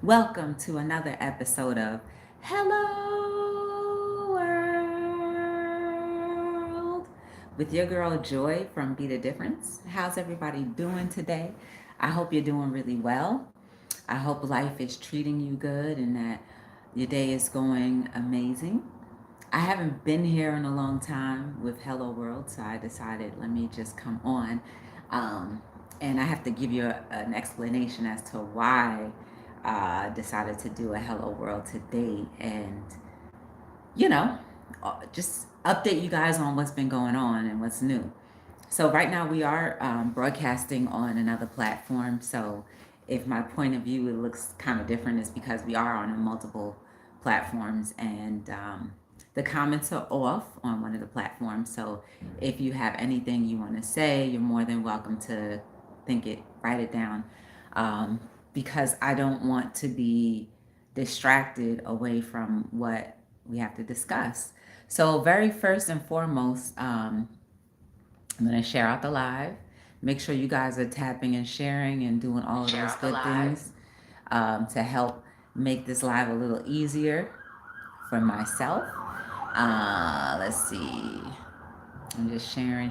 Welcome to another episode of Hello World with your girl Joy from Be the Difference. How's everybody doing today? I hope you're doing really well. I hope life is treating you good and that your day is going amazing. I haven't been here in a long time with Hello World, so I decided let me just come on. Um, and I have to give you an explanation as to why I decided to do a Hello World today. And, you know, just update you guys on what's been going on and what's new. So, right now we are broadcasting on another platform. So, if my point of view it looks kind of different, it's because we are on multiple platforms and the comments are off on one of the platforms. So, if you have anything you want to say, you're more than welcome to write it down, um, because I don't want to be distracted away from what we have to discuss. So, very first and foremost, I'm going to share out the live. Make sure you guys are tapping and sharing and doing all of those good things to help make this live a little easier for myself. Let's see. I'm just sharing.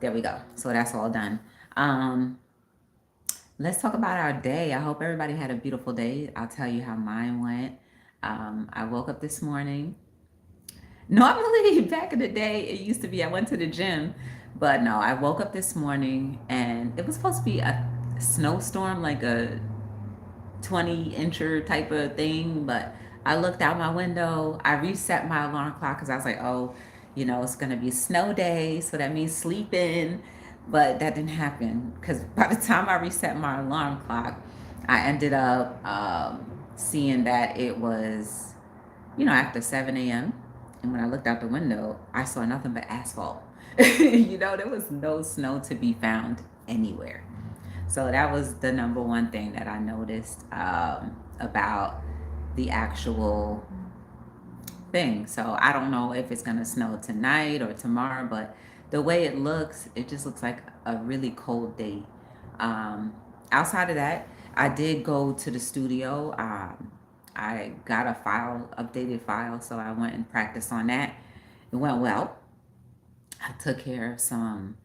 There we go. So that's all done. Um, let's talk about our day. I hope everybody had a beautiful day. I'll tell you how mine went. I woke up this morning. Normally, back in the day, it used to be I went to the gym, but no, I woke up this morning and it was supposed to be a snowstorm, like a 20-incher type of thing. But I looked out my window, I reset my alarm clock because I was like, oh, it's going to be a snow day, so that means sleep in. But that didn't happen because by the time I reset my alarm clock, I ended up seeing that it was after 7 a.m. And when I looked out the window, I saw nothing but asphalt. There was no snow to be found anywhere. So that was the number one thing that I noticed about the actual thing. So I don't know if it's going to snow tonight or tomorrow, but the way it looks, it just looks like a really cold day. Um, Outside of that, I did go to the studio. I got a updated file, so I went and practiced on that. It went well. I took care of some,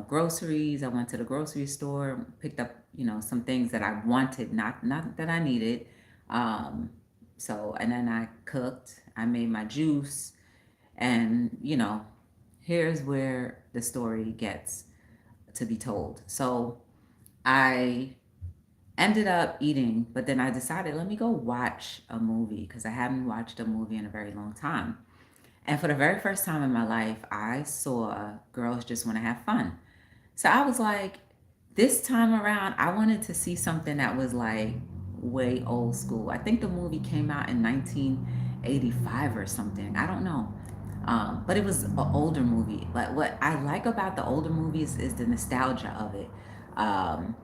groceries. I went to the grocery store, picked up, some things that I wanted, not that I needed. Um, and then I cooked. I made my juice, and here's where the story gets to be told. So I ended up eating, but then I decided, let me go watch a movie because I haven't watched a movie in a very long time. And for the very first time in my life, I saw Girls Just Want to Have Fun. So I was like, this time around, I wanted to see something that was like way old school. I think the movie came out in 1985 or something. I don't know. But it was an older movie. But what I like about the older movies is the nostalgia of it. Um,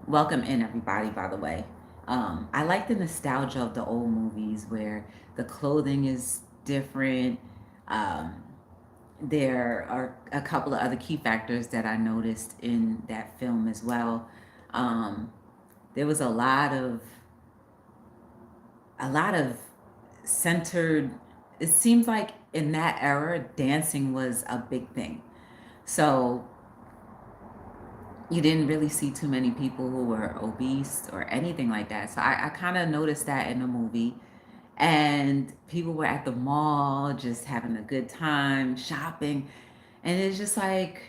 Welcome in, everybody, by the way. I like the nostalgia of the old movies where the clothing is different. Um, there are a couple of other key factors that I noticed in that film as well. Um, there was a lot of centered. It seems like in that era, dancing was a big thing. So you didn't really see too many people who were obese or anything like that. So I kind of noticed that in the movie. And people were at the mall just having a good time, shopping. And it's just like,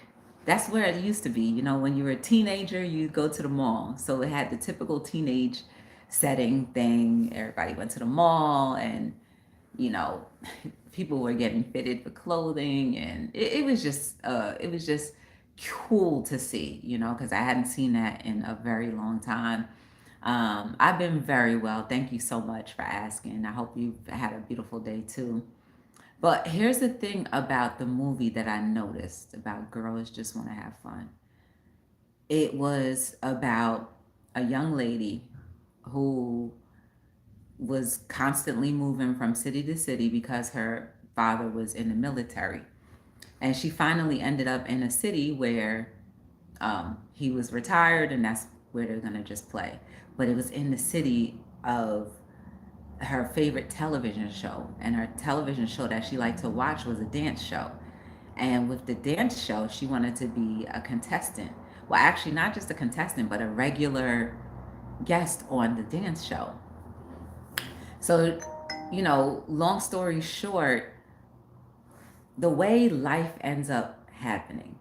that's where it used to be. When you were a teenager, you go to the mall. So it had the typical teenage setting thing. Everybody went to the mall and, you know, people were getting fitted for clothing. And it was just cool to see, because I hadn't seen that in a very long time. I've been very well. Thank you so much for asking. I hope you've had a beautiful day too. But here's the thing about the movie that I noticed about Girls Just Want to Have Fun. It was about a young lady who was constantly moving from city to city because her father was in the military. And she finally ended up in a city where he was retired, and that's where they're gonna just play. But it was in the city of her favorite television show, and her television show that she liked to watch was a dance show. And with the dance show, she wanted to be a contestant. Well, actually, not just a contestant, but a regular guest on the dance show. So, long story short, the way life ends up happening,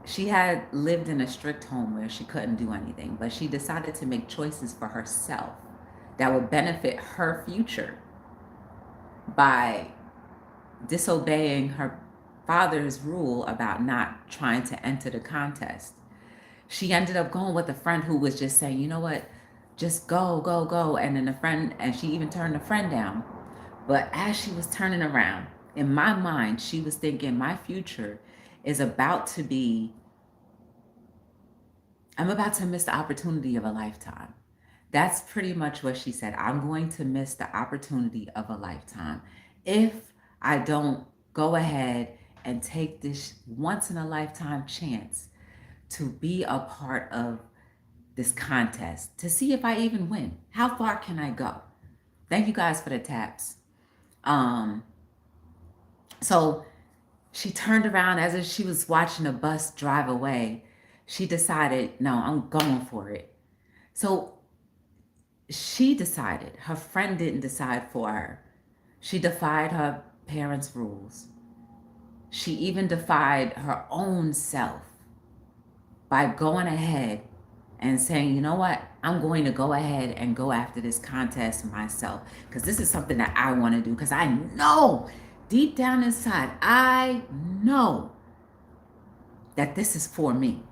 she had lived in a strict home where she couldn't do anything, but she decided to make choices for herself that would benefit her future by disobeying her father's rule about not trying to enter the contest. She ended up going with a friend who was just saying, you know what, just go, go, go. And then and she even turned the friend down. But as she was turning around, in my mind, she was thinking, my future is about to be, I'm about to miss the opportunity of a lifetime. That's pretty much what she said. I'm going to miss the opportunity of a lifetime if I don't go ahead and take this once in a lifetime chance to be a part of this contest to see if I even win. How far can I go? Thank you guys for the taps. So she turned around as if she was watching a bus drive away. She decided, no, I'm going for it. So she decided. Her friend didn't decide for her. She defied her parents' rules. She even defied her own self by going ahead and saying, you know what, I'm going to go ahead and go after this contest myself because this is something that I want to do, because I know deep down inside, I know that this is for me.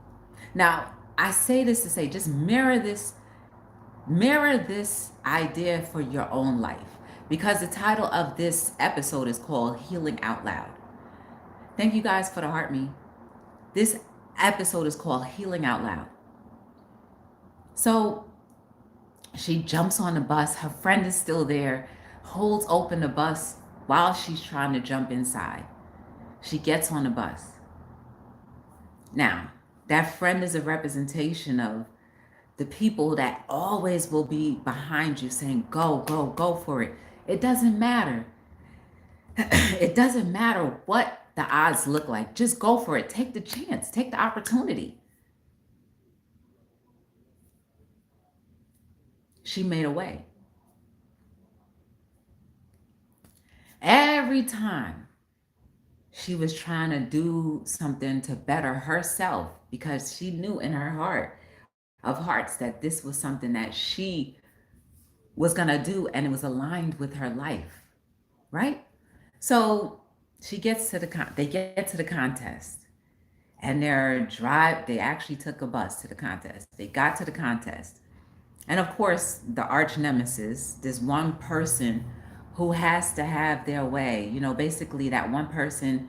Now, I say this to say, just mirror this idea for your own life, because the title of this episode is called Healing Out Loud. Thank you guys for the heart me. This episode is called Healing Out Loud. So she jumps on the bus. Her friend is still there, holds open the bus while she's trying to jump inside. She gets on the bus. Now, that friend is a representation of the people that always will be behind you saying, go, go, go for it. It doesn't matter. It doesn't matter what the odds look like. Just go for it. Take the chance. Take the opportunity. She made a way. Every time she was trying to do something to better herself, because she knew in her heart of hearts that this was something that she was going to do and it was aligned with her life, right? So they get to the contest, and they actually took a bus to the contest. They got to the contest. And of course, the arch nemesis, this one person who has to have their way, basically that one person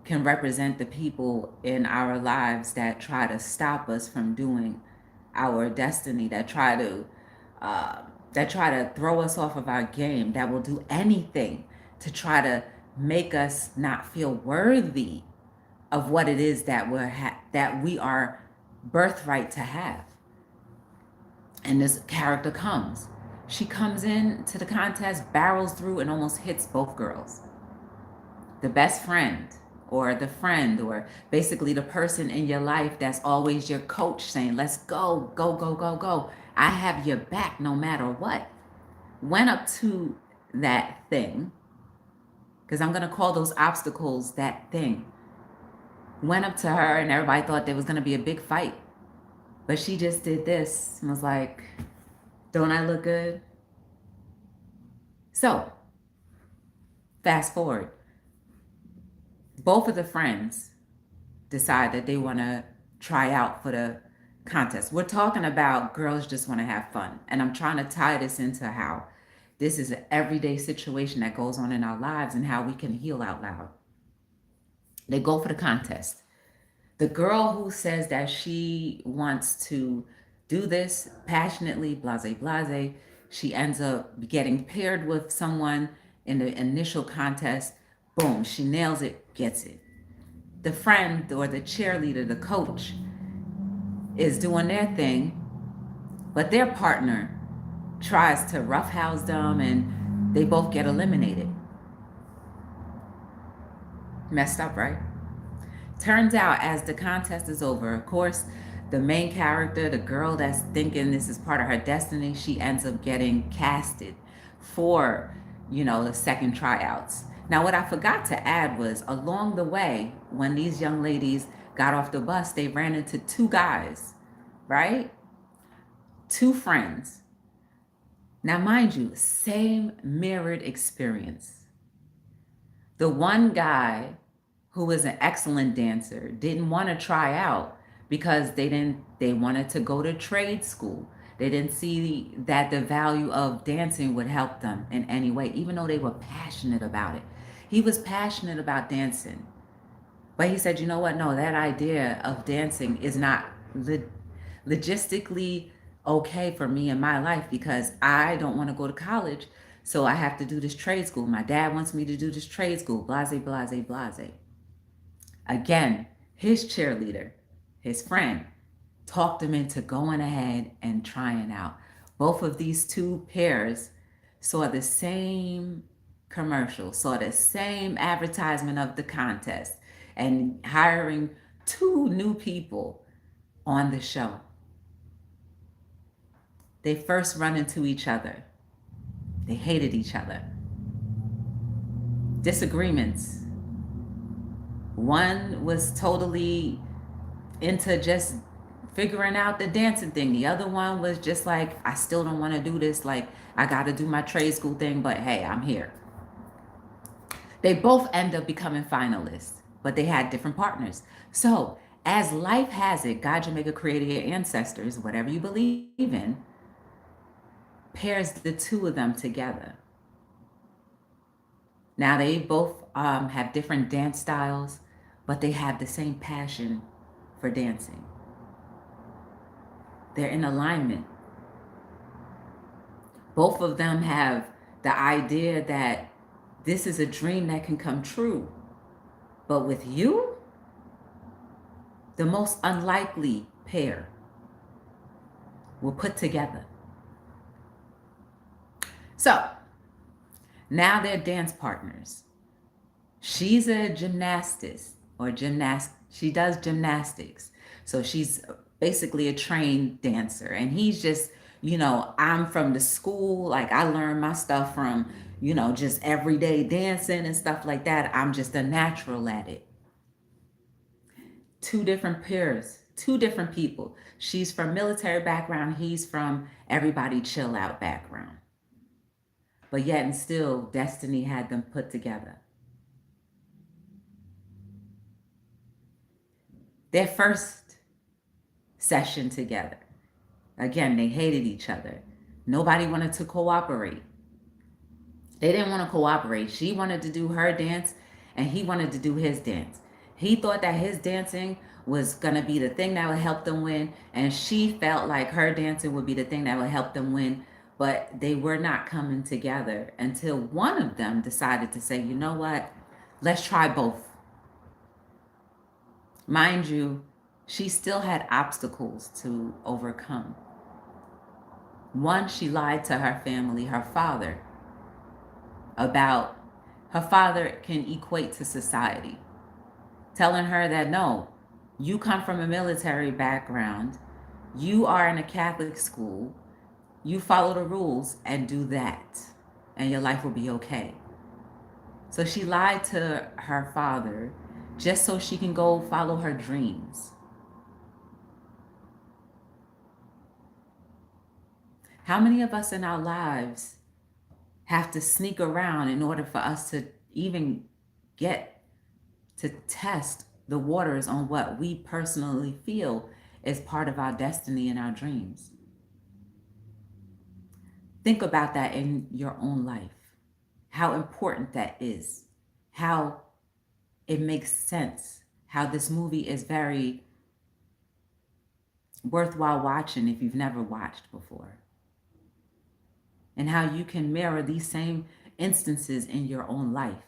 can represent the people in our lives that try to stop us from doing our destiny, that try to throw us off of our game, that will do anything to try to make us not feel worthy of what it is that we are birthright to have. And this character comes. She comes in to the contest, barrels through, and almost hits both girls. The best friend, or the friend, or basically the person in your life that's always your coach saying, let's go, go, go, go, go. I have your back no matter what. Went up to that thing, because I'm going to call those obstacles that thing. Went up to her, and everybody thought there was going to be a big fight. But she just did this and was like, don't I look good? So, fast forward. Both of the friends decide that they want to try out for the contest. We're talking about girls just want to have fun. And I'm trying to tie this into how this is an everyday situation that goes on in our lives and how we can heal out loud. They go for the contest. The girl who says that she wants to do this passionately, blase, blase, she ends up getting paired with someone in the initial contest. Boom, she nails it, gets it. The friend or the cheerleader, the coach, is doing their thing, but their partner tries to roughhouse them and they both get eliminated. Messed up, right? Turns out, as the contest is over, of course, the main character, the girl that's thinking this is part of her destiny, she ends up getting casted for, the second tryouts. Now, what I forgot to add was along the way, when these young ladies got off the bus, they ran into two guys, right? Two friends. Now, mind you, same mirrored experience. The one guy who was an excellent dancer didn't want to try out because they wanted to go to trade school. They didn't see that the value of dancing would help them in any way, even though they were passionate about it. He was passionate about dancing, but he said, you know what? No, that idea of dancing is not logistically okay for me in my life because I don't want to go to college. So I have to do this trade school. My dad wants me to do this trade school. Blase, blase, blase. Again, his cheerleader, his friend, talked him into going ahead and trying out. Both of these two pairs saw the same commercial, saw the same advertisement of the contest, and hiring two new people on the show. They first run into each other. They hated each other. Disagreements. One was totally into just figuring out the dancing thing. The other one was just like, I still don't want to do this. Like, I got to do my trade school thing, but hey, I'm here. They both end up becoming finalists, but they had different partners. So, as life has it, God, Jamaica created your ancestors, whatever you believe in, pairs the two of them together. Now, they both have different dance styles, but they have the same passion for dancing. They're in alignment. Both of them have the idea that this is a dream that can come true. But with you, the most unlikely pair were put together. So now they're dance partners. She's a gymnastist or gymnast. She does gymnastics. So she's basically a trained dancer. And he's just, I'm from the school. Like I learned my stuff from, just everyday dancing and stuff like that. I'm just a natural at it. Two different pairs, two different people. She's from military background. He's from everybody chill out background. But yet and still, destiny had them put together. Their first session together, again, they hated each other. Nobody wanted to cooperate. They didn't want to cooperate. She wanted to do her dance and he wanted to do his dance. He thought that his dancing was going to be the thing that would help them win. And she felt like her dancing would be the thing that would help them win. But they were not coming together until one of them decided to say, you know what? Let's try both. Mind you, she still had obstacles to overcome. One, she lied to her family, her father, about her father can equate to society, telling her that no, you come from a military background, you are in a Catholic school, you follow the rules and do that, and your life will be okay. So she lied to her father just so she can go follow her dreams. How many of us in our lives have to sneak around in order for us to even get to test the waters on what we personally feel is part of our destiny and our dreams? Think about that in your own life, how important that is, how it makes sense, how this movie is very worthwhile watching if you've never watched before, and how you can mirror these same instances in your own life,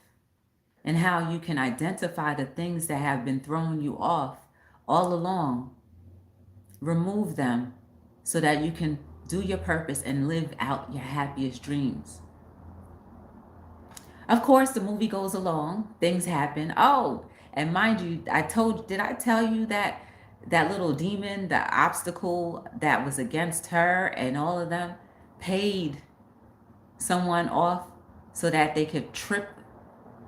and how you can identify the things that have been throwing you off all along Remove them so that you can do your purpose and live out your happiest dreams. Of course, the movie goes along, things happen. Oh, and mind you, did I tell you that that little demon, the obstacle that was against her and all of them, paid someone off so that they could trip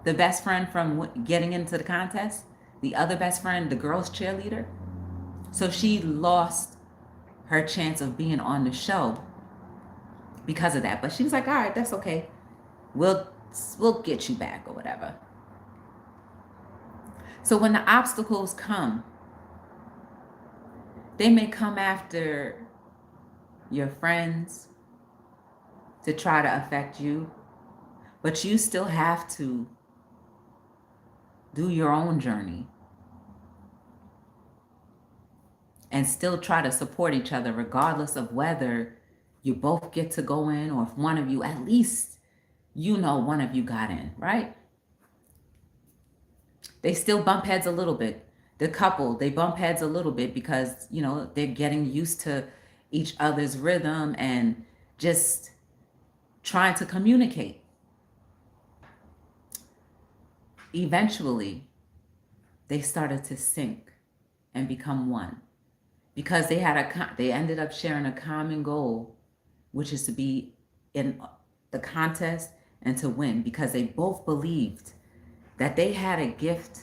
the best friend from getting into the contest? The other best friend, the girl's cheerleader. So she lost her chance of being on the show because of that. But she was like, all right, that's okay. We'll get you back or whatever. So when the obstacles come, they may come after your friends to try to affect you, but you still have to do your own journey and still try to support each other regardless of whether you both get to go in or if one of you, at least you know one of you got in, right? They still bump heads a little bit. The couple, they bump heads a little bit because, you know, they're getting used to each other's rhythm and just trying to communicate. Eventually, they started to sync and become one because they ended up sharing a common goal, which is to be in the contest and to win, because they both believed that they had a gift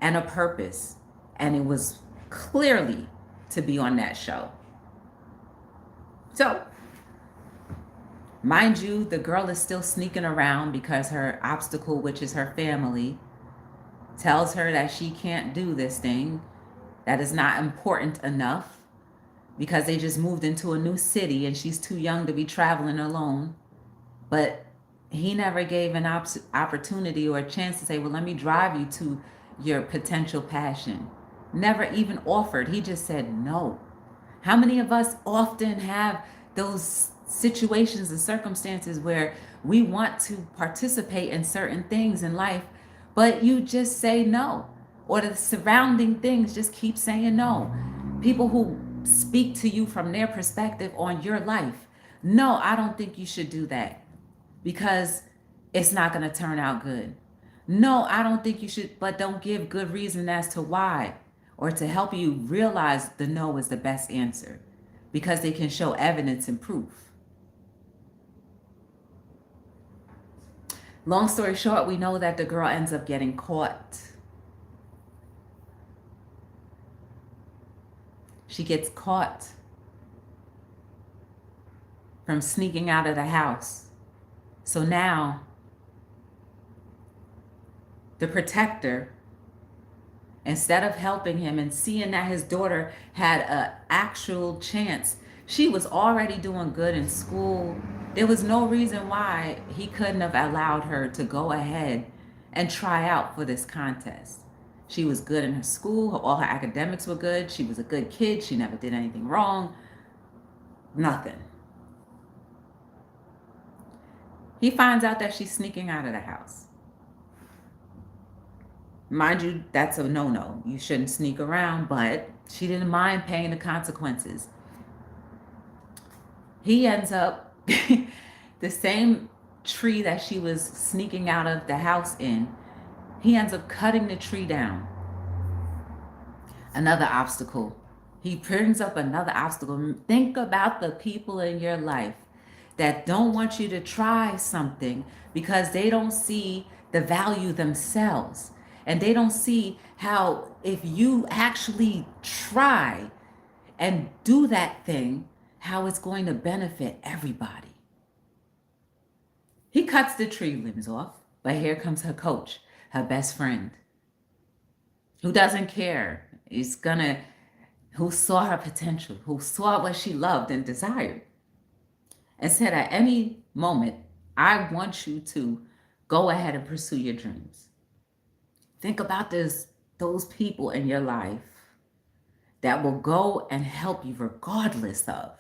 and a purpose, and it was clearly to be on that show. So, mind you, the girl is still sneaking around because her obstacle, which is her family, tells her that she can't do this thing, that is not important enough because they just moved into a new city and she's too young to be traveling alone. But he never gave an opportunity or a chance to say, well, let me drive you to your potential passion. Never even offered. He just said no. How many of us often have those situations and circumstances where we want to participate in certain things in life, but you just say no, or the surrounding things just keep saying no? People who speak to you from their perspective on your life. No, I don't think you should do that because it's not going to turn out good. No, I don't think you should, but don't give good reason as to why, or to help you realize the no is the best answer because they can show evidence and proof. Long story short, we know that the girl ends up getting caught. She gets caught from sneaking out of the house. So now the protector, instead of helping him and seeing that his daughter had an actual chance, she was already doing good in school. There was no reason why he couldn't have allowed her to go ahead and try out for this contest. She was good in her school. All her academics were good. She was a good kid. She never did anything wrong. Nothing. He finds out that she's sneaking out of the house. Mind you, that's a no-no. You shouldn't sneak around, but she didn't mind paying the consequences. He ends up, the same tree that she was sneaking out of the house in, he ends up cutting the tree down. Another obstacle. He brings up another obstacle. Think about the people in your life that don't want you to try something because they don't see the value themselves. And they don't see how if you actually try and do that thing, how it's going to benefit everybody. He cuts the tree limbs off, but here comes her coach, her best friend, who doesn't care. Who saw her potential, who saw what she loved and desired, and said at any moment, I want you to go ahead and pursue your dreams. Think about those people in your life that will go and help you regardless of,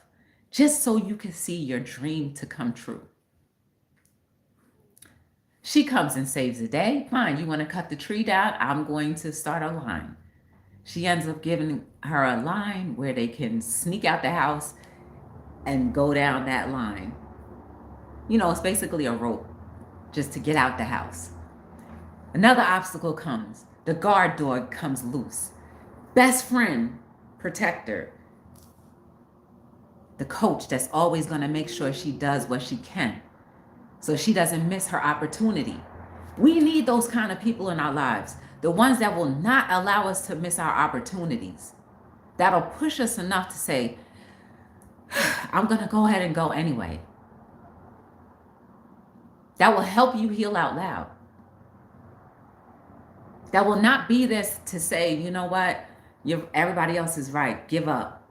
just so you can see your dream to come true. She comes and saves the day. Fine, you want to cut the tree down? I'm going to start a line. She ends up giving her a line where they can sneak out the house and go down that line. You know, it's basically a rope just to get out the house. Another obstacle comes. The guard door comes loose. Best friend, protector, the coach that's always going to make sure she does what she can so she doesn't miss her opportunity. We need those kind of people in our lives, the ones that will not allow us to miss our opportunities, that'll push us enough to say, I'm going to go ahead and go anyway. That will help you heal out loud. That will not be this to say, you know what, everybody else is right, give up.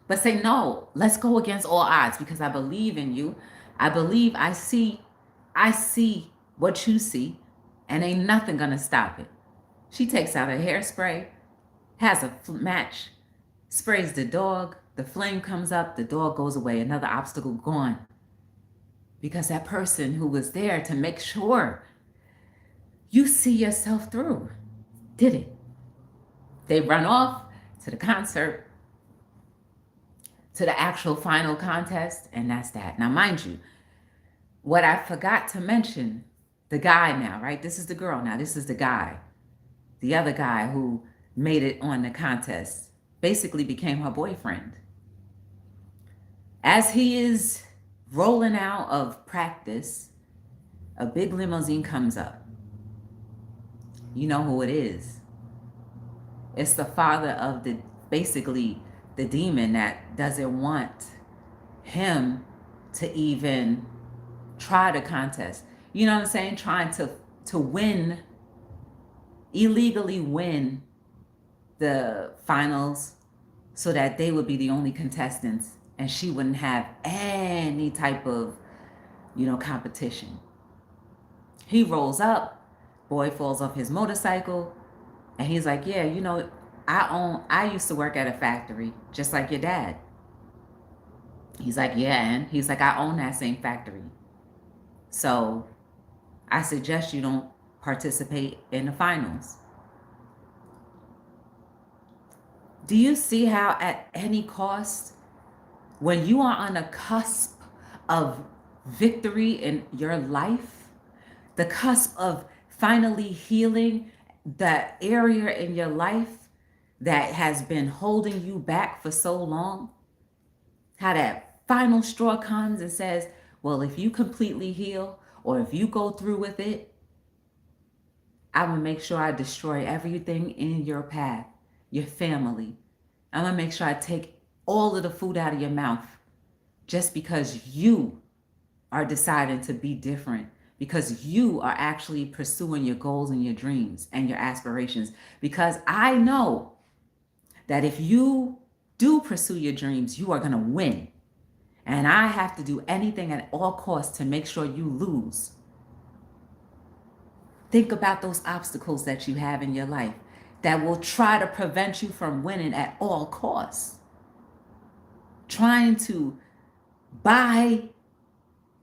But say, no, let's go against all odds because I believe in you. I see what you see, and ain't nothing gonna stop it. She takes out her hairspray, has a match, sprays the dog, the flame comes up, the dog goes away, another obstacle gone. Because that person who was there to make sure you see yourself through did it. They run off to the concert, to the actual final contest, and that's that. Now, mind you, what I forgot to mention, the guy now, right? This is the girl now, this is the guy. The other guy who made it on the contest basically became her boyfriend. As he is rolling out of practice, a big limousine comes up. You know who it is. It's the father of basically the demon that doesn't want him to even try the contest. You know what I'm saying? Trying to win, illegally win the finals so that they would be the only contestants and she wouldn't have any type of, competition. He rolls up, boy falls off his motorcycle, and he's like, yeah, I used to work at a factory, just like your dad. He's like, yeah, and he's like, I own that same factory. So I suggest you don't participate in the finals. Do you see how at any cost, when you are on the cusp of victory in your life, the cusp of finally healing that area in your life that has been holding you back for so long, how that final straw comes and says, well, if you completely heal or if you go through with it, I'm going to make sure I destroy everything in your path, your family. I'm going to make sure I take all of the food out of your mouth just because you are deciding to be different, because you are actually pursuing your goals and your dreams and your aspirations. Because I know that if you do pursue your dreams, you are going to win. And I have to do anything at all costs to make sure you lose. Think about those obstacles that you have in your life that will try to prevent you from winning at all costs. Trying to buy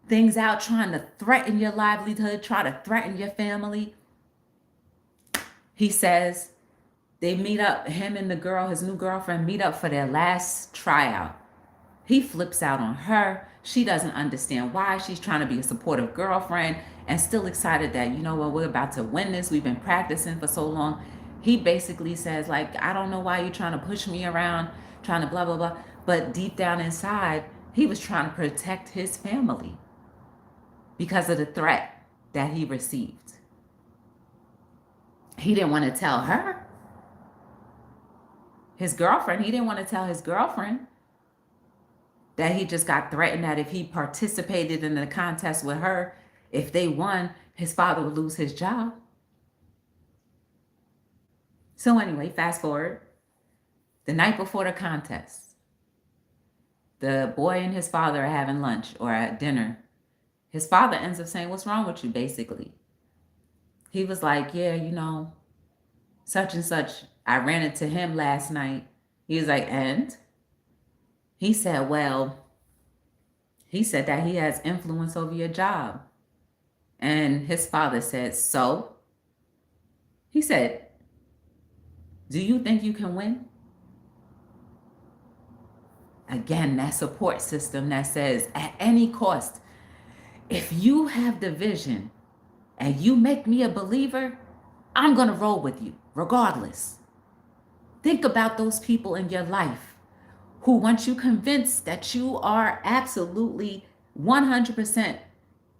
things out, trying to threaten your livelihood, try to threaten your family. He says they meet up, him and the girl, his new girlfriend, meet up for their last tryout. He flips out on her. She doesn't understand why. She's trying to be a supportive girlfriend and still excited that, we're about to win this. We've been practicing for so long. He basically says, like, I don't know why you're trying to push me around, trying to blah, blah, blah. But deep down inside, he was trying to protect his family because of the threat that he received. He didn't want to tell her. His girlfriend, he didn't want to tell his girlfriend that he just got threatened that if he participated in the contest with her, if they won, his father would lose his job. So anyway, fast forward. The night before the contest, the boy and his father are having lunch or at dinner. His father ends up saying, what's wrong with you, basically? He was like, yeah, such and such. I ran into him last night. He was like, and? He said, well, he said that he has influence over your job. And his father said, so? He said, Do you think you can win? Again, that support system that says, at any cost, if you have the vision and you make me a believer, I'm going to roll with you regardless. Think about those people in your life who, once you convinced that you are absolutely 100%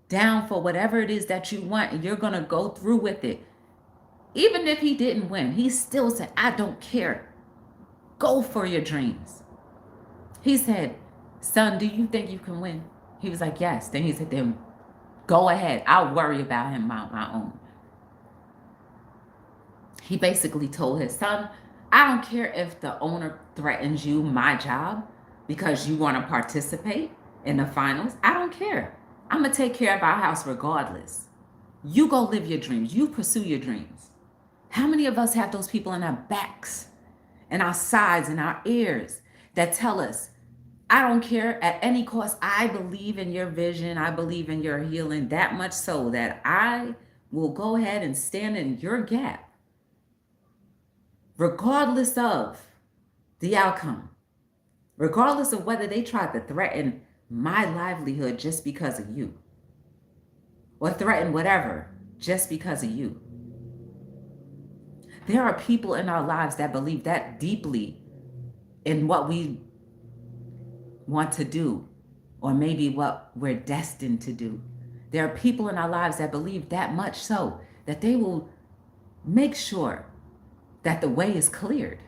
down for whatever it is that you want and you're going to go through with it. Even if he didn't win, he still said, I don't care. Go for your dreams. He said, son, do you think you can win? He was like, yes. Then he said, then go ahead. I'll worry about him on my own. He basically told his son, I don't care if the owner threatens you my job because you want to participate in the finals. I don't care. I'm going to take care of our house regardless. You go live your dreams. You pursue your dreams. How many of us have those people in our backs and our sides and our ears that tell us, I don't care at any cost. I believe in your vision. I believe in your healing that much so that I will go ahead and stand in your gap, regardless of the outcome, regardless of whether they tried to threaten my livelihood just because of you, or threaten whatever just because of you. There are people in our lives that believe that deeply in what we want to do, or maybe what we're destined to do. There are people in our lives that believe that much so that they will make sure that the way is cleared,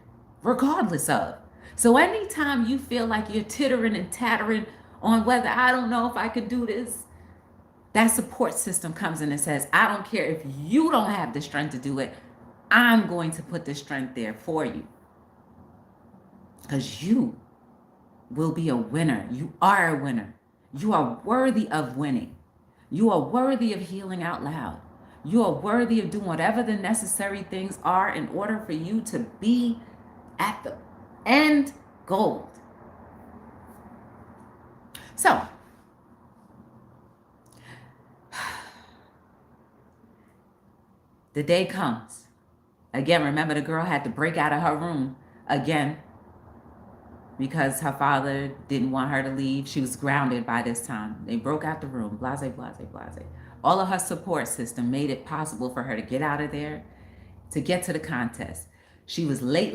regardless of. So anytime you feel like you're tittering and tattering on whether I don't know if I could do this, that support system comes in and says, I don't care if you don't have the strength to do it. I'm going to put the strength there for you. Because you will be a winner. You are a winner. You are worthy of winning. You are worthy of healing out loud. You are worthy of doing whatever the necessary things are in order for you to be at the end goal. So, the day comes. Again, remember the girl had to break out of her room again because her father didn't want her to leave. She was grounded by this time. They broke out the room, blase, blase, blase. All of her support system made it possible for her to get out of there, to get to the contest. She was late.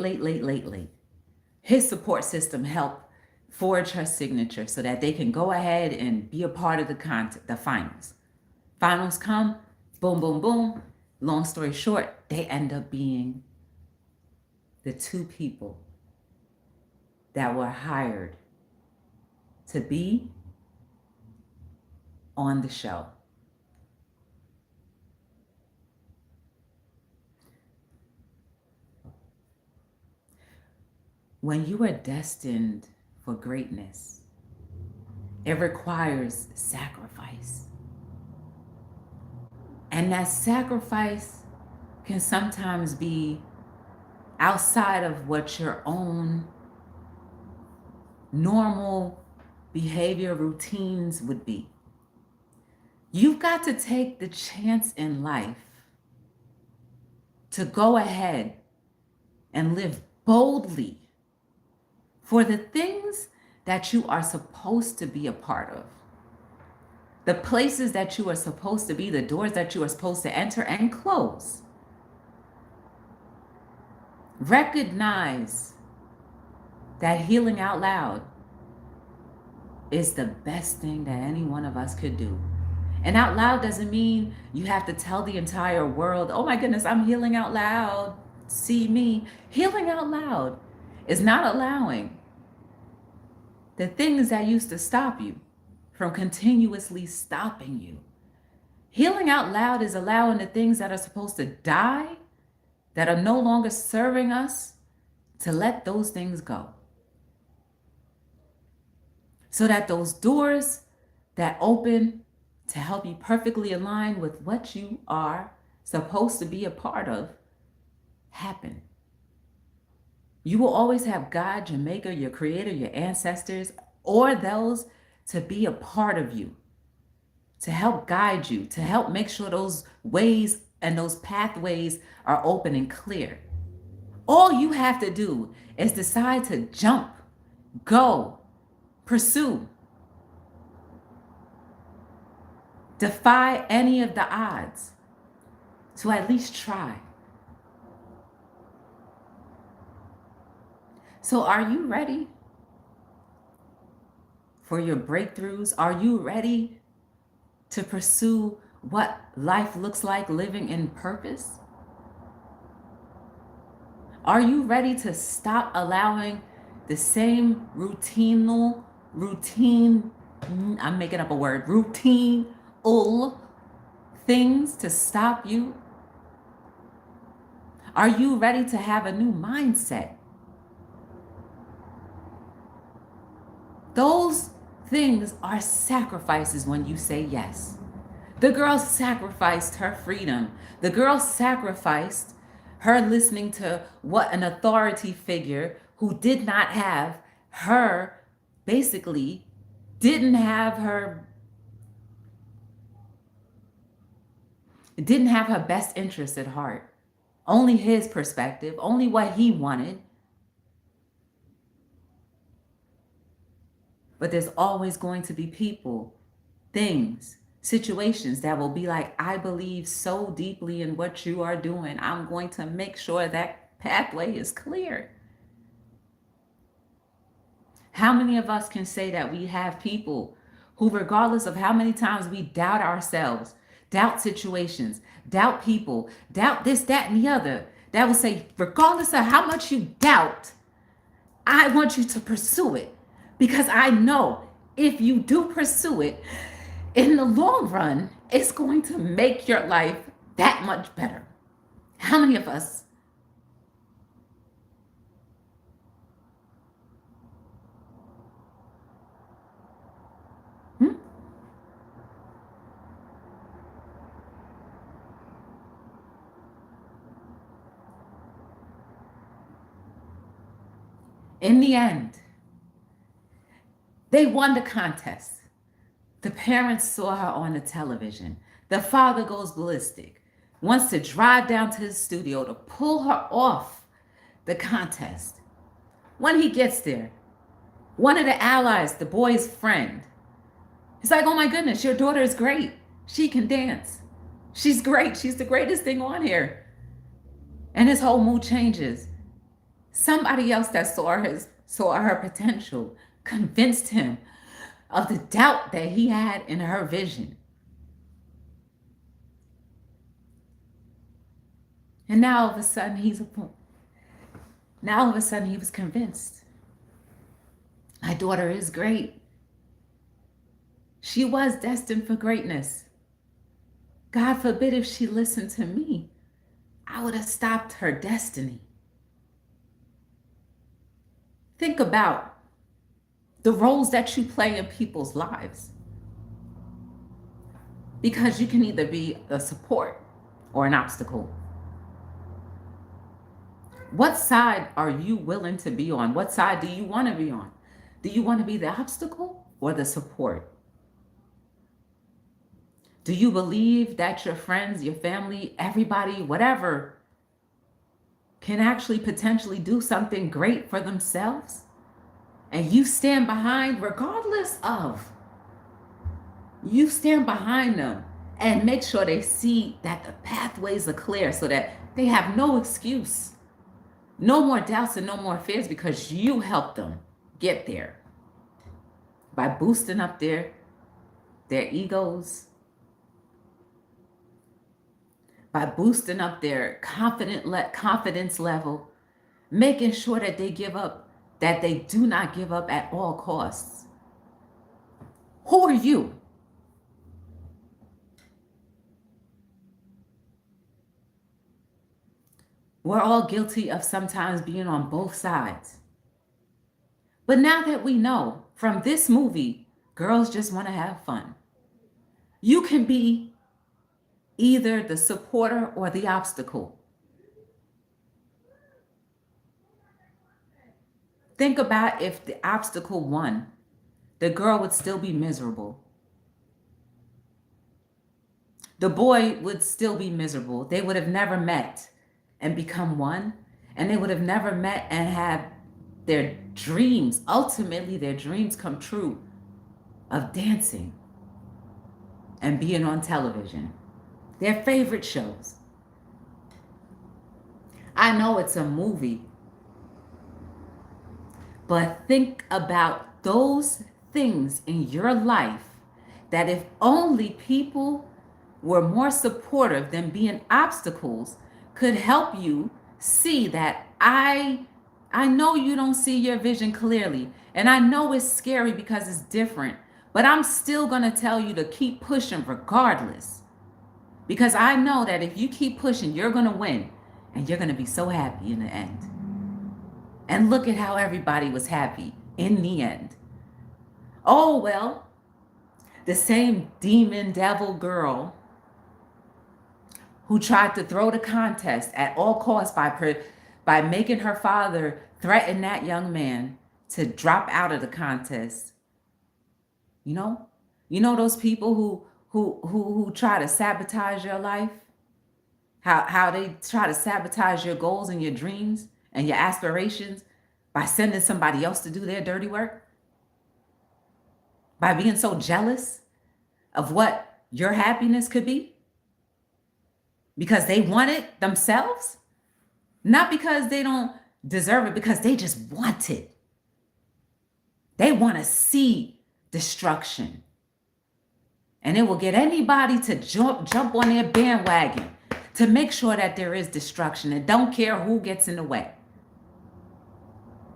His support system helped forge her signature so that they can go ahead and be a part of the finals. Finals come, boom, boom, boom. Long story short, they end up being the two people that were hired to be on the show. When you are destined for greatness, it requires sacrifice. And that sacrifice can sometimes be outside of what your own normal behavior routines would be. You've got to take the chance in life to go ahead and live boldly for the things that you are supposed to be a part of. The places that you are supposed to be, the doors that you are supposed to enter and close. Recognize that healing out loud is the best thing that any one of us could do. And out loud doesn't mean you have to tell the entire world, oh my goodness, I'm healing out loud. See me. Healing out loud is not allowing the things that used to stop you from continuously stopping you. Healing out loud is allowing the things that are supposed to die, that are no longer serving us, to let those things go. So that those doors that open to help you perfectly align with what you are supposed to be a part of happen. You will always have God, your maker, your creator, your ancestors, or those to be a part of you, to help guide you, to help make sure those ways and those pathways are open and clear. All you have to do is decide to jump, go, pursue, defy any of the odds, to at least try. So, are you ready for your breakthroughs? Are you ready to pursue what life looks like living in purpose? Are you ready to stop allowing the same routine, I'm making up a word, routine things to stop you? Are you ready to have a new mindset? Those things are sacrifices when you say yes. The girl sacrificed her freedom. The girl sacrificed her listening to what an authority figure who did not have her, basically, didn't have her best interest at heart. Only his perspective, only what he wanted. But there's always going to be people, things, situations that will be like, I believe so deeply in what you are doing. I'm going to make sure that pathway is clear. How many of us can say that we have people who, regardless of how many times we doubt ourselves, doubt situations, doubt people, doubt this, that, and the other, that will say, regardless of how much you doubt, I want you to pursue it, because I know if you do pursue it, in the long run, it's going to make your life that much better. How many of us? In the end, they won the contest. The parents saw her on the television. The father goes ballistic, wants to drive down to his studio to pull her off the contest. When he gets there, one of the allies, the boy's friend, he's like, oh my goodness, your daughter is great. She can dance. She's great. She's the greatest thing on here. And his whole mood changes. Somebody else that saw her potential convinced him of the doubt that he had in her vision. And now all of a sudden he was convinced. My daughter is great. She was destined for greatness. God forbid if she listened to me, I would have stopped her destiny. Think about the roles that you play in people's lives. Because you can either be a support or an obstacle. What side are you willing to be on? What side do you want to be on? Do you want to be the obstacle or the support? Do you believe that your friends, your family, everybody, whatever, can actually potentially do something great for themselves? And you stand behind, regardless of, you stand behind them and make sure they see that the pathways are clear so that they have no excuse, no more doubts and no more fears, because you help them get there by boosting up their egos, by boosting up their confidence level, making sure that they do not give up at all costs. Who are you? We're all guilty of sometimes being on both sides. But now that we know from this movie, girls just want to have fun, you can be either the supporter or the obstacle. Think about if the obstacle won, the girl would still be miserable. The boy would still be miserable. They would have never met and become one. And they would have never met and had their dreams, ultimately their dreams come true of dancing and being on television. Their favorite shows. I know it's a movie, but think about those things in your life that if only people were more supportive than being obstacles could help you see that I know you don't see your vision clearly, and I know it's scary because it's different, but I'm still going to tell you to keep pushing regardless, because I know that if you keep pushing, you're going to win, and you're going to be so happy in the end. And look at how everybody was happy in the end. Oh, well, the same demon devil girl who tried to throw the contest at all costs by making her father threaten that young man to drop out of the contest. You know? You know those people who try to sabotage your life? How they try to sabotage your goals and your dreams and your aspirations by sending somebody else to do their dirty work? By being so jealous of what your happiness could be? Because they want it themselves? Not because they don't deserve it, because they just want it. They want to see destruction. And it will get anybody to jump on their bandwagon to make sure that there is destruction, and don't care who gets in the way.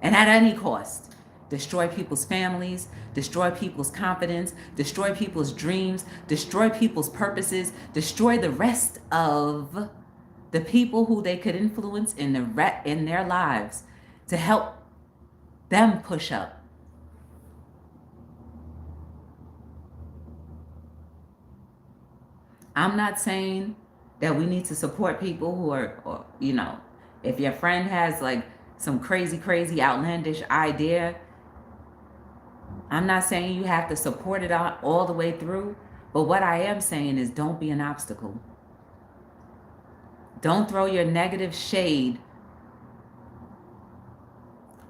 And at any cost, destroy people's families, destroy people's confidence, destroy people's dreams, destroy people's purposes, destroy the rest of the people who they could influence in their lives to help them push up. I'm not saying that we need to support people who are, or, if your friend has like some crazy, outlandish idea, I'm not saying you have to support it all the way through. But what I am saying is don't be an obstacle. Don't throw your negative shade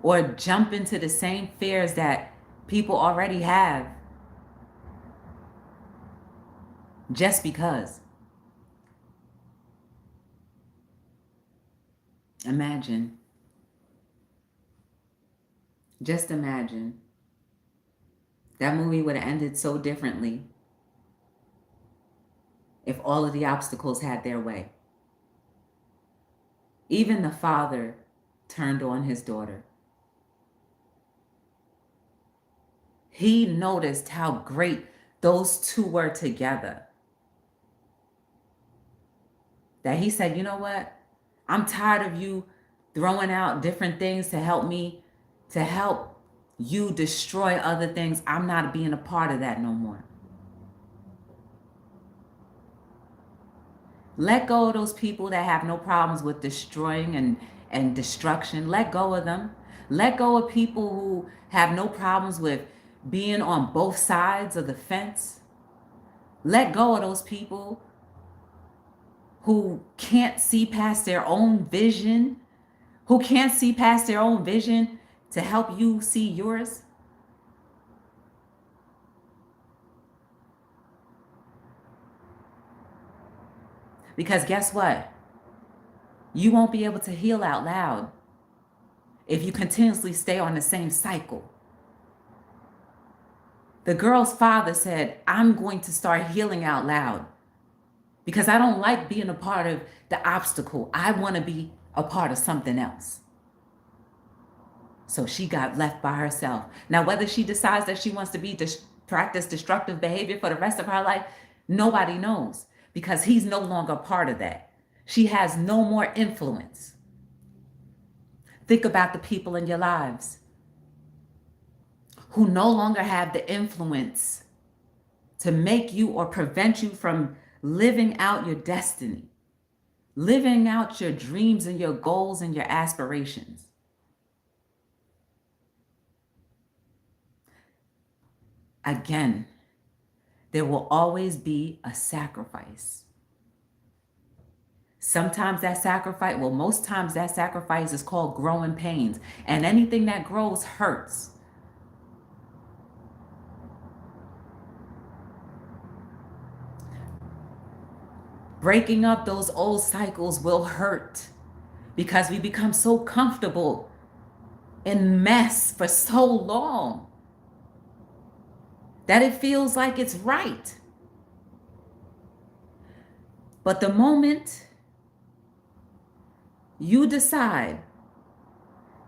or jump into the same fears that people already have just because. Imagine. Just imagine. That movie would have ended so differently if all of the obstacles had their way. Even the father turned on his daughter. He noticed how great those two were together. That he said, you know what? I'm tired of you throwing out different things to help you destroy other things. I'm not being a part of that no more. Let go of those people that have no problems with destroying and destruction. Let go of them. Let go of people who have no problems with being on both sides of the fence. Let go of those people who can't see past their own vision, to help you see yours. Because guess what? You won't be able to heal out loud if you continuously stay on the same cycle. The girl's father said, I'm going to start healing out loud because I don't like being a part of the obstacle. I want to be a part of something else. So she got left by herself. Now, whether she decides that she wants to practice destructive behavior for the rest of her life, nobody knows, because he's no longer part of that. She has no more influence. Think about the people in your lives who no longer have the influence to make you or prevent you from living out your destiny, living out your dreams and your goals and your aspirations. Again, there will always be a sacrifice. Sometimes that sacrifice, well, most times that sacrifice is called growing pains. And anything that grows hurts. Breaking up those old cycles will hurt because we become so comfortable in mess for so long that it feels like it's right. But the moment you decide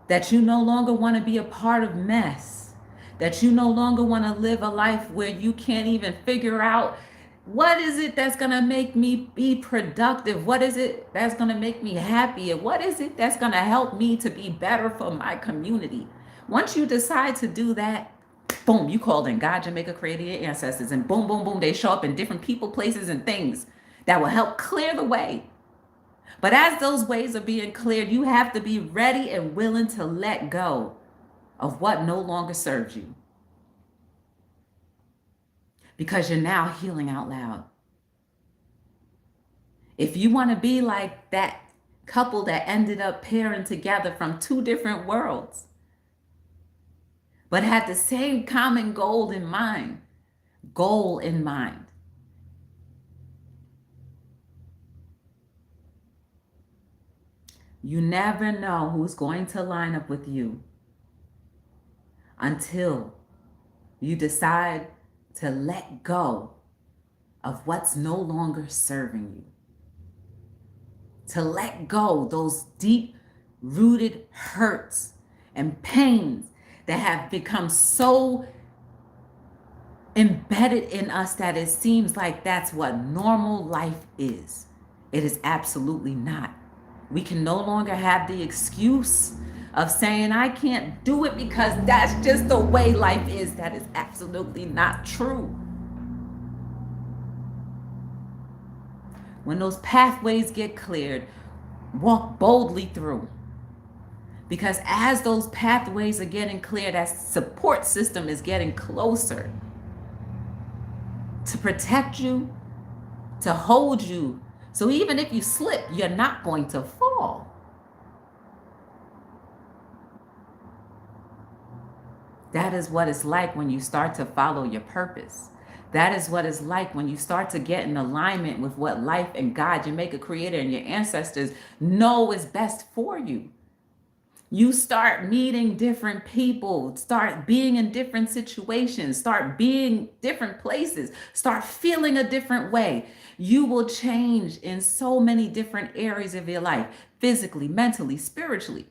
that you no longer want to be a part of mess, that you no longer want to live a life where you can't even figure out what is it that's going to make me be productive? What is it that's going to make me happy? And what is it that's going to help me to be better for my community? Once you decide to do that, boom, you called in God, Jamaica, created your ancestors, and boom, boom, boom, they show up in different people, places, and things that will help clear the way. But as those ways are being cleared, you have to be ready and willing to let go of what no longer serves you. Because you're now healing out loud. If you want to be like that couple that ended up pairing together from two different worlds, but had the same common goal in mind, you never know who's going to line up with you until you decide to let go of what's no longer serving you. To let go those deep rooted hurts and pains that have become so embedded in us that it seems like that's what normal life is. It is absolutely not. We can no longer have the excuse of saying, I can't do it because that's just the way life is. That is absolutely not true. When those pathways get cleared, walk boldly through. Because as those pathways are getting cleared, that support system is getting closer to protect you, to hold you. So even if you slip, you're not going to fall. That is what it's like when you start to follow your purpose. That is what it's like when you start to get in alignment with what life and God, Jamaica creator, and your ancestors know is best for you. You start meeting different people, start being in different situations, start being different places, start feeling a different way. You will change in so many different areas of your life, physically, mentally, spiritually.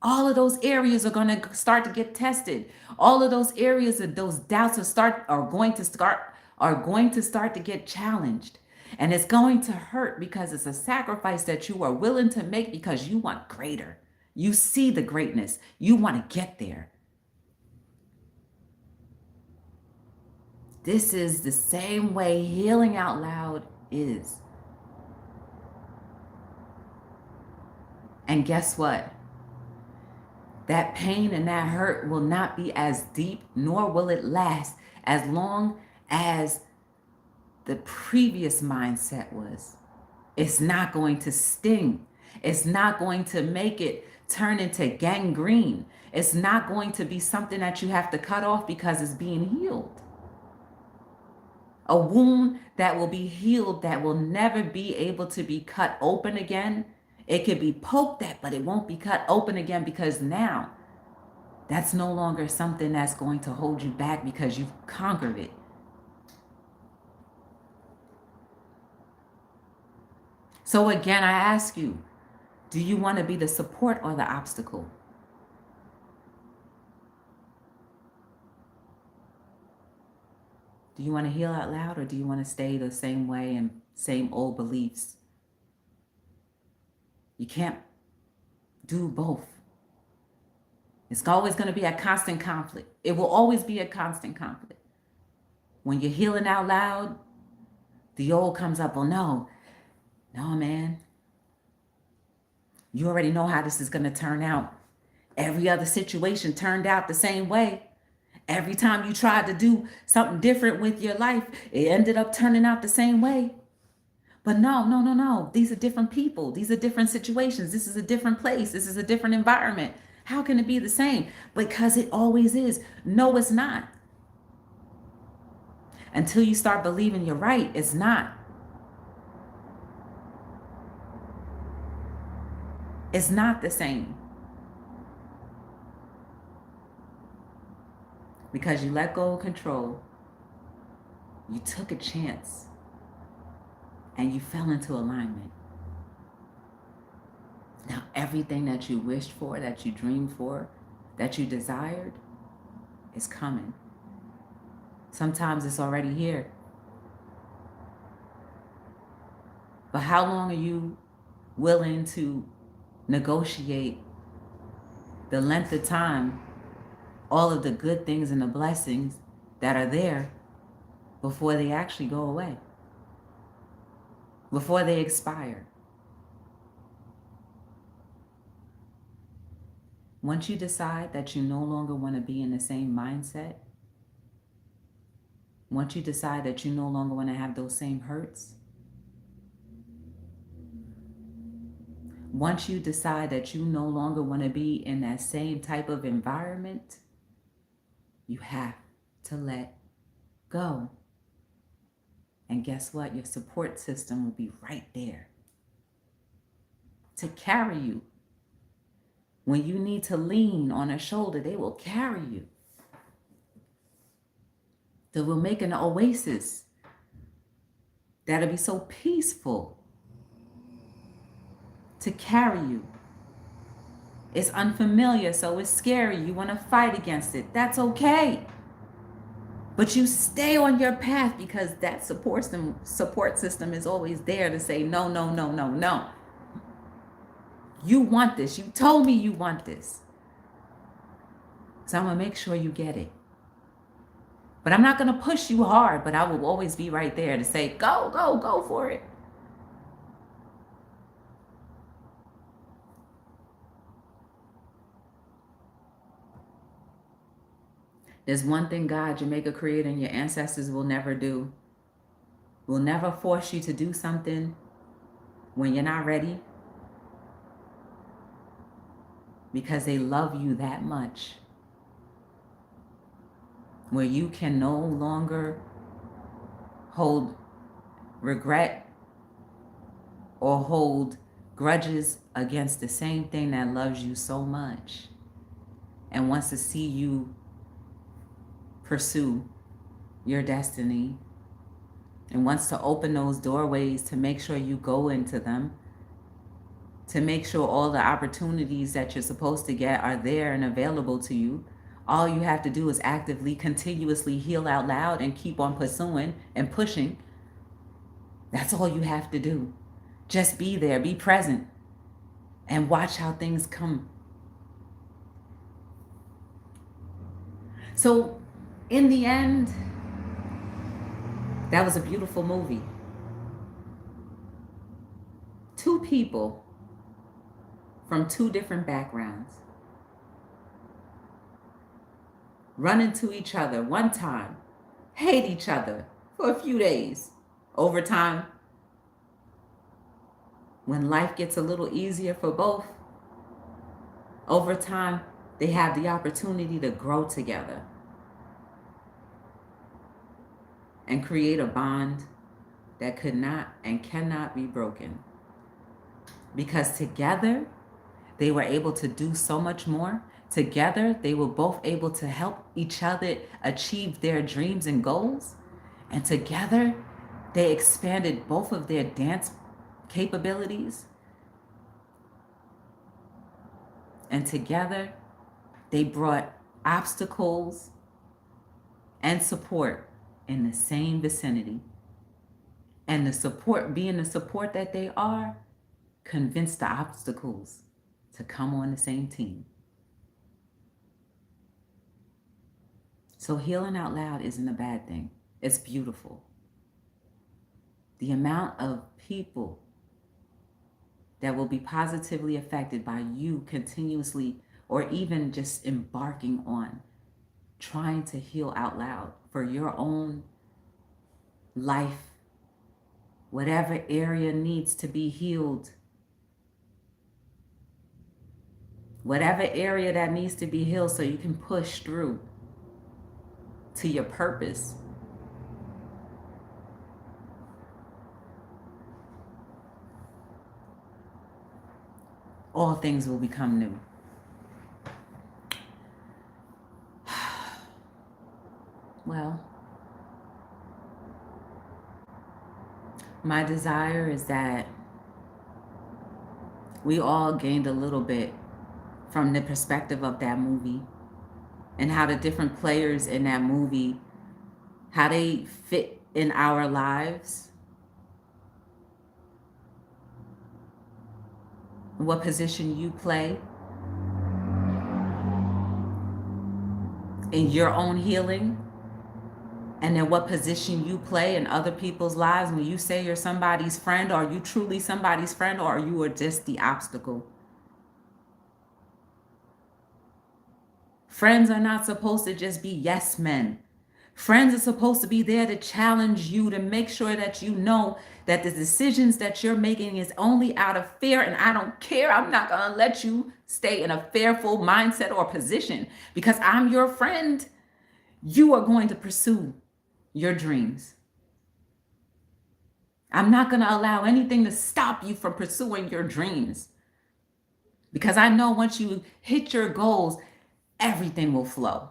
All of those areas are going to start to get tested. All of those areas of those doubts are going to start to get challenged. And it's going to hurt because it's a sacrifice that you are willing to make because you want greater. You see the greatness. You want to get there. This is the same way healing out loud is. And guess what? That pain and that hurt will not be as deep, nor will it last as long as the previous mindset was. It's not going to sting. It's not going to make it turn into gangrene. It's not going to be something that you have to cut off because it's being healed. A wound that will be healed, that will never be able to be cut open again. It could be poked at, but it won't be cut open again because now that's no longer something that's going to hold you back because you've conquered it. So again, I ask you, do you want to be the support or the obstacle? Do you want to heal out loud or do you want to stay the same way and same old beliefs? You can't do both. It's always going to be a constant conflict. It will always be a constant conflict. When you're healing out loud, the old comes up, oh no, man. You already know how this is going to turn out. Every other situation turned out the same way. Every time you tried to do something different with your life, it ended up turning out the same way. But no, no, no, no. These are different people. These are different situations. This is a different place. This is a different environment. How can it be the same? Because it always is. No, it's not. Until you start believing you're right, it's not. It's not the same. Because you let go of control, you took a chance, and you fell into alignment. Now, everything that you wished for, that you dreamed for, that you desired, is coming. Sometimes it's already here. But how long are you willing to negotiate the length of time, all of the good things and the blessings that are there before they actually go away, before they expire? Once you decide that you no longer want to be in the same mindset, once you decide that you no longer want to have those same hurts, once you decide that you no longer want to be in that same type of environment, you have to let go. And guess what? Your support system will be right there to carry you. When you need to lean on a shoulder, they will carry you. They will make an oasis that'll be so peaceful to carry you. It's unfamiliar, so it's scary. You want to fight against it. That's okay. But you stay on your path because that support system is always there to say, no, no, no, no, no. You want this. You told me you want this. So I'm going to make sure you get it. But I'm not going to push you hard, but I will always be right there to say, go, go, go for it. There's one thing God, Jamaica Creator, and your ancestors will never do. Will never force you to do something when you're not ready, because they love you that much, where you can no longer hold regret or hold grudges against the same thing that loves you so much and wants to see you pursue your destiny and wants to open those doorways to make sure you go into them, to make sure all the opportunities that you're supposed to get are there and available to you. All you have to do is actively, continuously heal out loud and keep on pursuing and pushing. That's all you have to do. Just be there, be present, and watch how things come. So, in the end, that was a beautiful movie. Two people from two different backgrounds run into each other one time, hate each other for a few days. Over time, when life gets a little easier for both, over time, they have the opportunity to grow together and create a bond that could not and cannot be broken. Because together, they were able to do so much more. Together, they were both able to help each other achieve their dreams and goals. And together, they expanded both of their dance capabilities. And together, they brought obstacles and support in the same vicinity. And the support, being the support that they are, convinced the obstacles to come on the same team. So healing out loud isn't a bad thing. It's beautiful. The amount of people that will be positively affected by you continuously or even just embarking on trying to heal out loud for your own life Whatever area needs to be healed, whatever area that needs to be healed so you can push through to your purpose. All things will become new. Well, my desire is that we all gained a little bit from the perspective of that movie and how the different players in that movie, how they fit in our lives, what position you play in your own healing, and then what position you play in other people's lives when you say you're somebody's friend. Are you truly somebody's friend, or are you just the obstacle? Friends are not supposed to just be yes men. Friends are supposed to be there to challenge you, to make sure that you know that the decisions that you're making is only out of fear. And I don't care. I'm not going to let you stay in a fearful mindset or position because I'm your friend. You are going to pursue your dreams. I'm not going to allow anything to stop you from pursuing your dreams because I know once you hit your goals, everything will flow.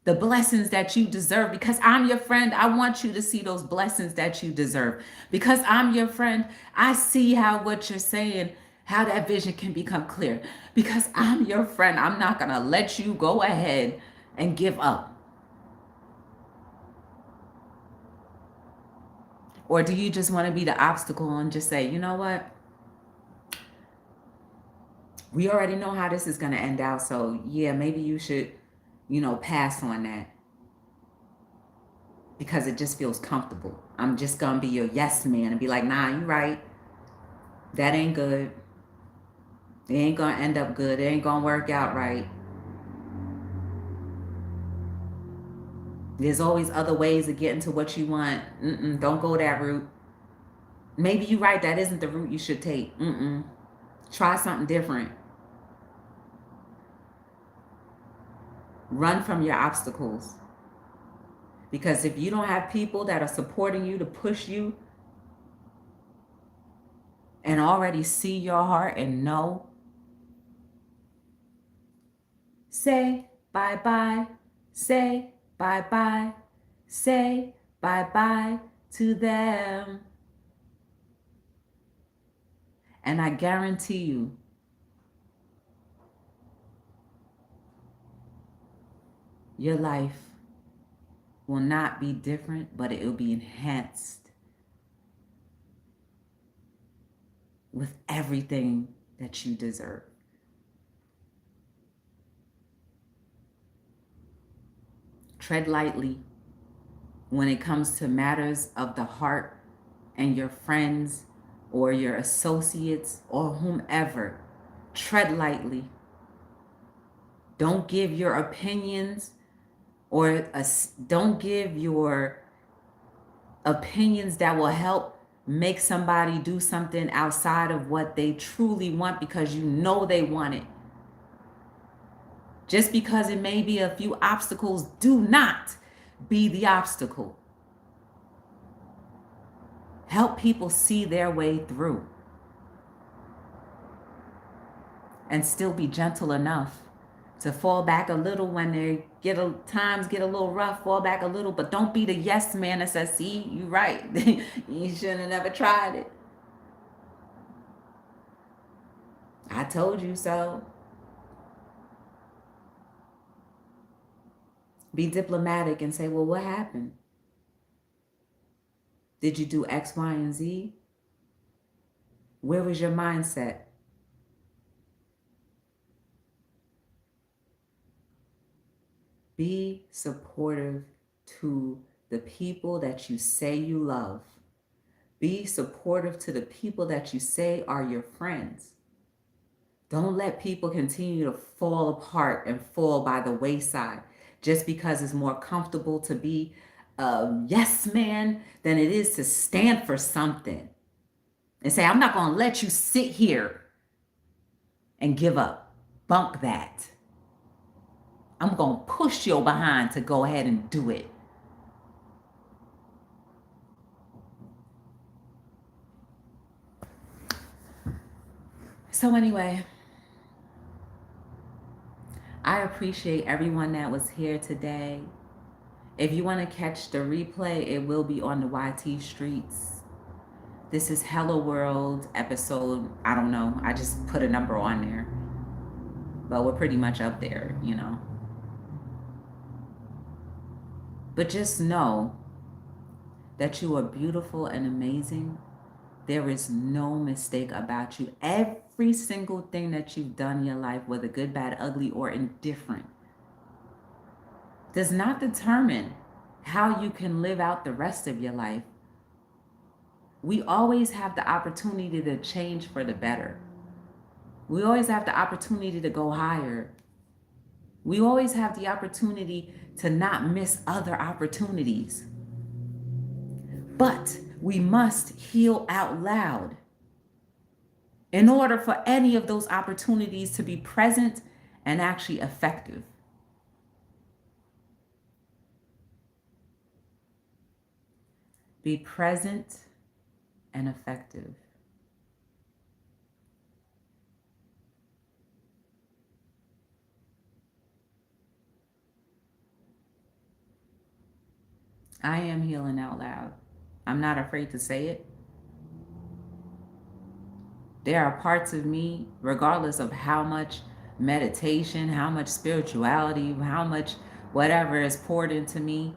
The blessings that you deserve, because I'm your friend, I want you to see those blessings that you deserve. Because I'm your friend, I see how what you're saying, how that vision can become clear. Because I'm your friend, I'm not going to let you go ahead and give up. Or do you just want to be the obstacle and just say, you know what? We already know how this is going to end out. So yeah, maybe you should, pass on that. Because it just feels comfortable. I'm just going to be your yes man and be like, nah, you right. That ain't good. It ain't going to end up good. It ain't going to work out right. There's always other ways of getting to what you want. Don't go that route. Maybe you're right. That isn't the route you should take. Try something different. Run from your obstacles. Because if you don't have people that are supporting you to push you and already see your heart and know, say bye-bye, say bye-bye, say bye-bye to them. And I guarantee you, your life will not be different, but it will be enhanced with everything that you deserve. Tread lightly when it comes to matters of the heart and your friends or your associates or whomever. Tread lightly. Don't give your opinions don't give your opinions that will help make somebody do something outside of what they truly want because you know they want it. Just because it may be a few obstacles, do not be the obstacle. Help people see their way through and still be gentle enough to fall back a little when they times get a little rough, fall back a little, but don't be the yes man that says, see, you right. You shouldn't have never tried it. I told you so. Be diplomatic and say, well, what happened? Did you do X, Y, and Z? Where was your mindset? Be supportive to the people that you say you love. Be supportive to the people that you say are your friends. Don't let people continue to fall apart and fall by the wayside just because it's more comfortable to be a yes man than it is to stand for something and say, I'm not going to let you sit here and give up. Bunk that. I'm going to push your behind to go ahead and do it. So, anyway, I appreciate everyone that was here today. If you want to catch the replay, it will be on the YT streets. This is Hello World episode, I don't know. I just put a number on there. But we're pretty much up there, you know. But just know that you are beautiful and amazing. There is no mistake about you. Every single thing that you've done in your life, whether good, bad, ugly, or indifferent, does not determine how you can live out the rest of your life. We always have the opportunity to change for the better. We always have the opportunity to go higher. We always have the opportunity to not miss other opportunities. But we must heal out loud in order for any of those opportunities to be present and actually effective. Be present and effective. I am healing out loud. I'm not afraid to say it. There are parts of me, regardless of how much meditation, how much spirituality, how much whatever is poured into me,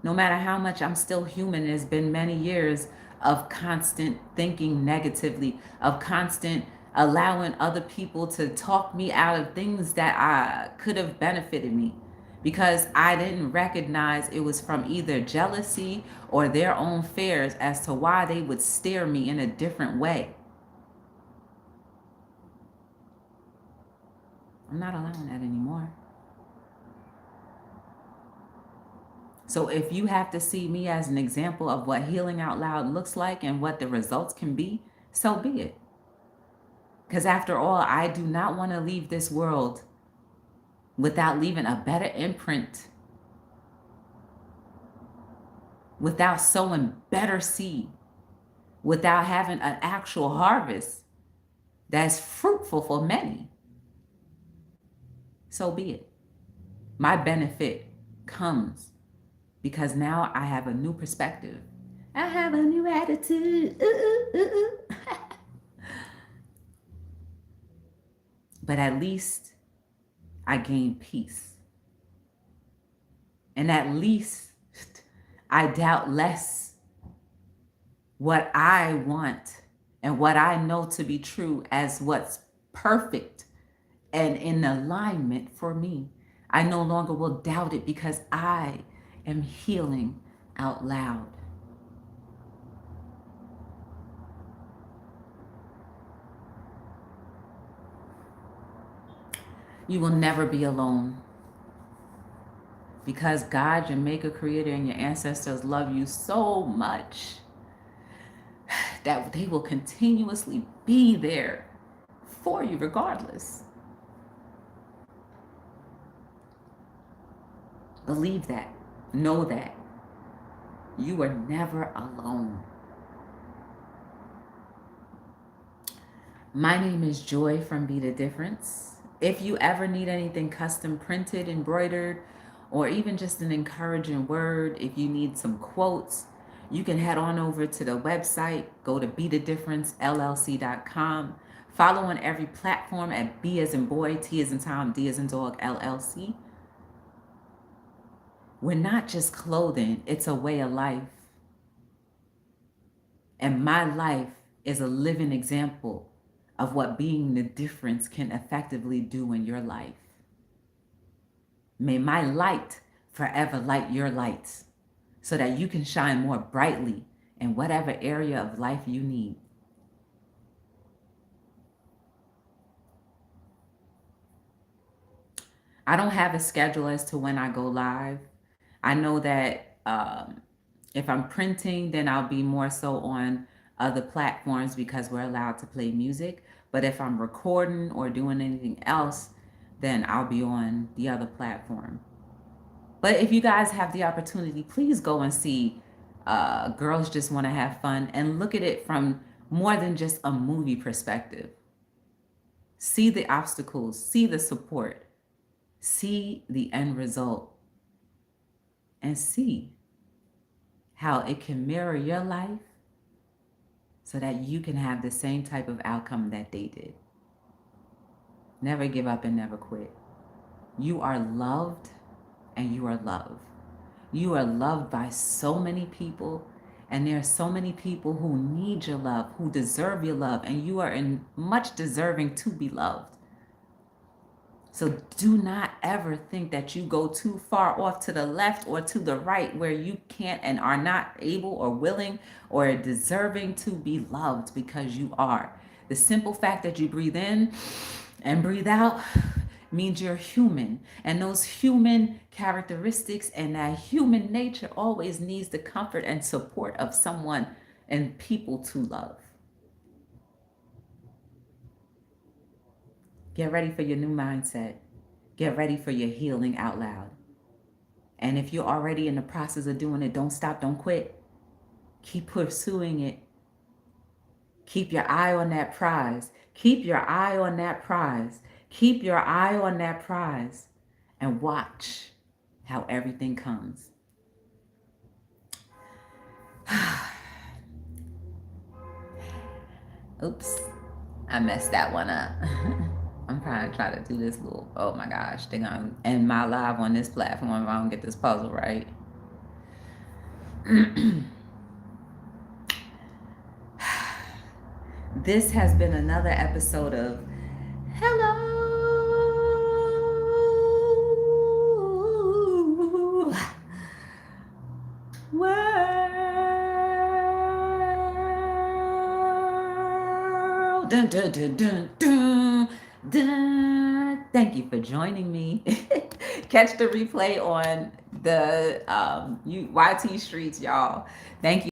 no matter how much I'm still human, it's been many years of constant thinking negatively, of constant allowing other people to talk me out of things that I could have benefited me because I didn't recognize it was from either jealousy or their own fears as to why they would steer me in a different way. I'm not allowing that anymore. So if you have to see me as an example of what healing out loud looks like and what the results can be, so be it. Because after all, I do not want to leave this world without leaving a better imprint, without sowing better seed, without having an actual harvest that's fruitful for many. So be it. My benefit comes because now I have a new perspective. I have a new attitude. But at least I gain peace. And at least I doubt less what I want and what I know to be true as what's perfect and in alignment for me. I no longer will doubt it because I am healing out loud. You will never be alone because God, your maker, creator, and your ancestors love you so much that they will continuously be there for you regardless. Believe that. Know that. You are never alone. My name is Joy from Be the Difference. If you ever need anything custom printed, embroidered, or even just an encouraging word, if you need some quotes, you can head on over to the website, go to btdllc.com. Follow on every platform at B as in boy, T as in Tom, D as in dog, LLC. We're not just clothing, it's a way of life. And my life is a living example of what being the difference can effectively do in your life. May my light forever light your lights so that you can shine more brightly in whatever area of life you need. I don't have a schedule as to when I go live. I know that if I'm printing, then I'll be more so on other platforms because we're allowed to play music. But if I'm recording or doing anything else, then I'll be on the other platform. But if you guys have the opportunity, please go and see Girls Just Want to Have Fun and look at it from more than just a movie perspective. See the obstacles, see the support, see the end result, and see how it can mirror your life so that you can have the same type of outcome that they did. Never give up and never quit. You are loved and you are loved. You are loved by so many people, and there are so many people who need your love, who deserve your love, and you are in much deserving to be loved. So do not ever think that you go too far off to the left or to the right where you can't and are not able or willing or deserving to be loved, because you are. The simple fact that you breathe in and breathe out means you're human. And those human characteristics and that human nature always needs the comfort and support of someone and people to love. Get ready for your new mindset. Get ready for your healing out loud. And if you're already in the process of doing it, don't stop, don't quit. Keep pursuing it. Keep your eye on that prize. Keep your eye on that prize. Keep your eye on that prize and watch how everything comes. Oops, I messed that one up. I'm trying to do this little, oh my gosh, they're gonna end my live on this platform if I don't get this puzzle right. This has been another episode of Hello World. Dun, dun, dun, dun, dun, dun. Thank you for joining me. Catch the replay on the YT streets, y'all. Thank you.